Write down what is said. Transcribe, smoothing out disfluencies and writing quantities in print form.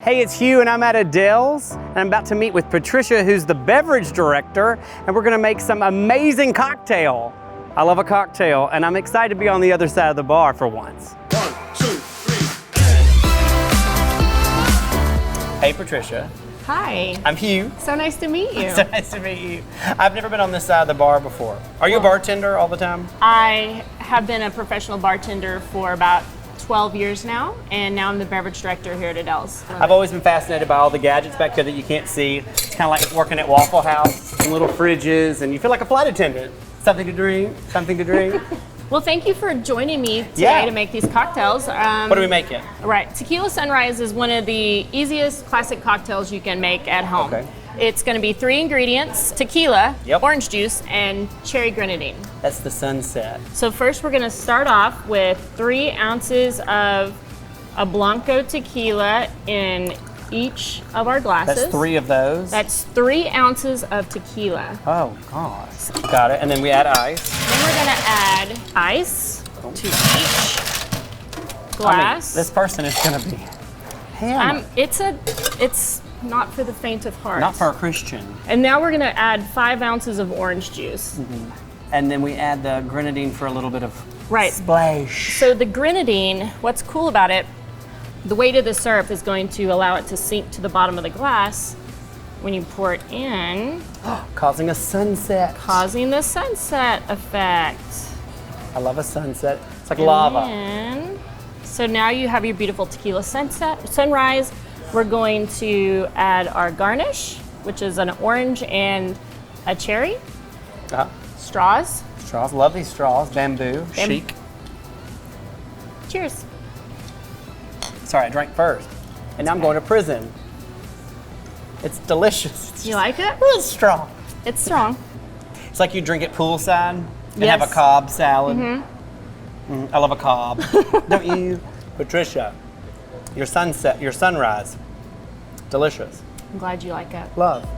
Hey, it's Hugh and I'm at Adele's and I'm about to meet with Patricia, who's the beverage director, and we're gonna make some amazing cocktail. I love a cocktail and I'm excited to be on the other side of the bar for once. 1, 2, 3. Hey Patricia. Hi. I'm Hugh. So nice to meet you. So nice to meet you. I've never been on this side of the bar before. Are you a bartender all the time? I have been a professional bartender for about 12 years now, and now I'm the beverage director here at Adele's. I've always been fascinated by all the gadgets back there that you can't see. It's kind of like working at Waffle House, and little fridges, and you feel like a flight attendant. Something to drink, something to drink. Well, thank you for joining me today to make these cocktails. What are we making? Right, Tequila Sunrise is one of the easiest classic cocktails you can make at home. Okay. It's going to be 3 ingredients: tequila, Yep. orange juice, and cherry grenadine. That's the sunset. So first we're going to start off with 3 ounces of a Blanco tequila in each of our glasses. That's 3 of those. That's 3 ounces of tequila. Oh gosh. Got it. And then we add ice. Then we're going to add ice to each glass. This person is going to be hammered. It's not for the faint of heart. Not for a Christian. And now we're going to add 5 ounces of orange juice. Mm-hmm. And then we add the grenadine for a little bit of splash. So the grenadine, what's cool about it, the weight of the syrup is going to allow it to sink to the bottom of the glass when you pour it in. Causing a sunset. Causing the sunset effect. I love a sunset. It's like lava. And so now you have your beautiful tequila sunrise. We're going to add our garnish, which is an orange and a cherry. Straws. Straws, love these straws. Bamboo, chic. Cheers. Sorry, I drank first. And now I'm going to prison. It's delicious. You like it? It's strong. It's strong. It's like you drink it poolside and Yes. have a Cobb salad. I love a Cobb. Don't you? Patricia, your sunrise, delicious. I'm glad you like it. Love.